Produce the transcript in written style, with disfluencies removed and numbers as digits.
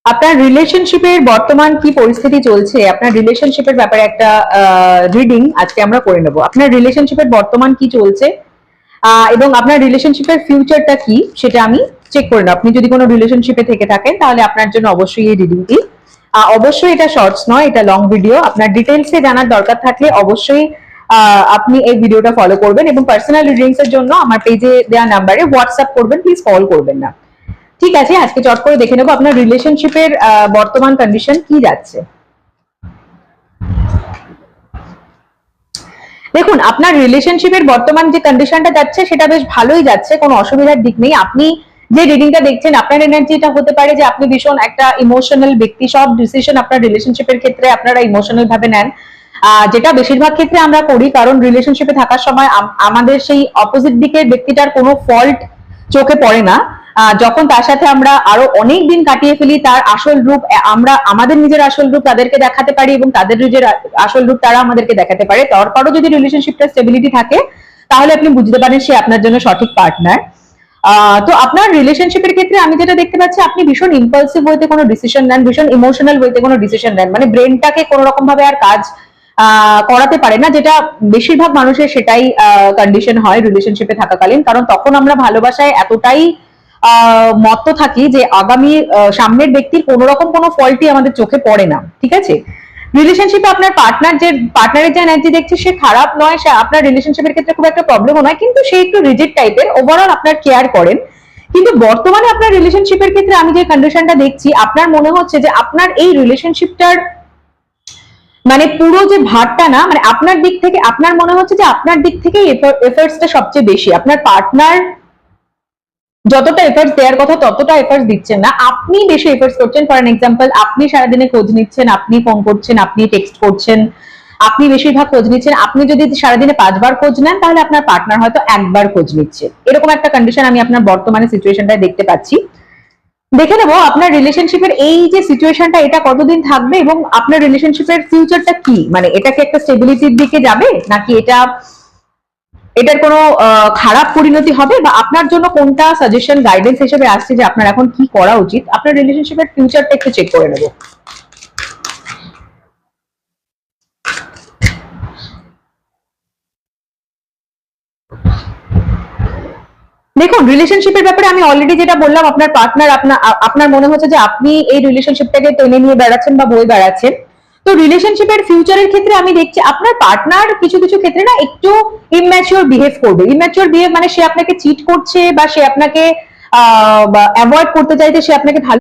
আপনার রিলেশনশিপের বর্তমান কি পরিস্থিতি চলছে, আপনার রিলেশনশিপের ব্যাপারে একটা রিডিং আজকে আমরা করে নেব। আপনার রিলেশনশিপের বর্তমান কি চলছে এবং আপনার রিলেশনশিপের ফিউচারটা কি সেটা আমি চেক করে নেব। আপনি যদি কোনো রিলেশনশিপে থেকে থাকেন তাহলে আপনার জন্য অবশ্যই এই রিডিংটি। অবশ্যই এটা শর্টস নয়, এটা লং ভিডিও। আপনার ডিটেলসে জানার দরকার থাকলে অবশ্যই আপনি এই ভিডিওটা ফলো করবেন এবং পার্সোনাল রিডিংস এর জন্য আমার পেজে দেওয়া নাম্বারে হোয়াটসঅ্যাপ করবেন, প্লিজ কল করবেন না। ঠিক আছে, আজকে চট করে দেখে নেবো আপনার রিলেশনশিপের বর্তমান কন্ডিশন কি যাচ্ছে। দেখুন, আপনার রিলেশনশিপের বর্তমান যে কন্ডিশনটা যাচ্ছে সেটা বেশ ভালোই যাচ্ছে, কোনো অসুবিধার দিক নেই। আপনি যে রিডিংটা দেখছেন, আপনার এনার্জিটা হতে পারে যে আপনি ভীষণ একটা ইমোশনাল ব্যক্তি, সব ডিসিশন আপনার রিলেশনশিপের ক্ষেত্রে আপনারা ইমোশনাল ভাবে নেন, যেটা বেশিরভাগ ক্ষেত্রে আমরা করি, কারণ রিলেশনশিপে থাকার সময় আমাদের সেই অপোজিট দিকের ব্যক্তিটার কোনো ফল্ট চোখে পড়ে না। যখন তার সাথে আমরা আরো অনেক দিন কাটিয়ে ফেলি, তার আসল রূপ আমরা আমাদের নিজের আসল রূপ তাদেরকে দেখাতে পারি এবং তাদের নিজের আসল রূপ তারা আমাদেরকে দেখাতে পারে। তারপরও যদি রিলেশনশিপটা স্টেবিলিটি থাকে তাহলে আপনি বুঝতে পারেন সে আপনার জন্য সঠিক পার্টনার। তো আপনার রিলেশনশিপের ক্ষেত্রে আমি যেটা দেখতে পাচ্ছি, আপনি ভীষণ ইম্পালসিভ ওয়েতে কোনো ডিসিশন নেন, ভীষণ ইমোশনাল ওয়েতে কোনো ডিসিশন নেন, মানে ব্রেনটাকে কোনো রকম ভাবে আর কাজ করাতে পারে না, যেটা বেশিরভাগ মানুষের সেটাই কন্ডিশন হয় রিলেশনশিপে থাকাকালীন। কারণ তখন আমরা ভালোবাসায় এতটাই মত্ত থাকি যে আগামী সামনের ব্যক্তির কোন রকম কোনো ফল্টই আমাদের চোখে পড়ে না। ঠিক আছে, রিলেশনশিপে আপনার পার্টনারের যে এনার্জি দেখছে সে খারাপ নয়, সে আপনার রিলেশনশিপের ক্ষেত্রে খুব একটা প্রবলেমও নয়, কিন্তু সে একটু রিজিড টাইপের, ওভারঅল আপনার কেয়ার করেন। কিন্তু বর্তমানে আপনার রিলেশনশিপের ক্ষেত্রে আমি যে কন্ডিশনটা দেখছি, আপনার মনে হচ্ছে যে আপনার এই রিলেশনশিপটার মানে পুরো যে ভারটা না, মানে আপনার দিক থেকে আপনার মনে হচ্ছে যে আপনার দিক থেকে এফর্টসটা সবচেয়ে বেশি। আপনার পার্টনার যতটা এফর্টস দেওয়ার কথা ততটা এফর্টস দিচ্ছেন না, আপনি বেশি এফর্টস করছেন। ফর এক্সাম্পল, আপনি সারাদিনে খোঁজ নিচ্ছেন, আপনি ফোন করছেন, আপনি টেক্সট করছেন, আপনি বেশিরভাগ খোঁজ নিচ্ছেন। আপনি যদি সারাদিনে 5 বার খোঁজ নেন তাহলে আপনার পার্টনার হয়তো 1 বার খোঁজ নিচ্ছে। এরকম একটা কন্ডিশন আমি আপনার বর্তমানে সিচুয়েশনটায় দেখতে পাচ্ছি। দেখে নেবো আপনার রিলেশনশিপের এই যে সিচুয়েশনটা এটা কতদিন থাকবে এবং আপনার রিলেশনশিপের ফিউচারটা কি, মানে এটা কি একটা স্টেবিলিটির দিকে যাবে নাকি এটার কোনো খারাপ পরিণতি হবে, বা আপনার জন্য কোনটা সাজেশন গাইডেন্স হিসেবে আসছে যে আপনার এখন কি করা উচিত। আপনার রিলেশনশিপের ফিউচারটা একটু চেক করে নেব। দেখুন, রিলেশনশিপের ব্যাপারে আমি অলরেডি যেটা বললাম, আপনার পার্টনার আপনার মনে হচ্ছে যে আপনি এই রিলেশনশিপটাকে টেনে নিয়ে বেড়াচ্ছেন বা বয়ে বেড়াচ্ছেন। তো রিলেশনশিপের ফিউচারের ক্ষেত্রে আমি দেখছি আপনার পার্টনার কিছু কিছু ক্ষেত্রে না একটু ইম্যাচিওর বিহেভ করবে। ইম্যাচিওর বিহেভ মানে সে আপনাকে চিট করছে বা সে আপনাকে অ্যাভয়েড করতে চাইছে, সে আপনাকে ভালো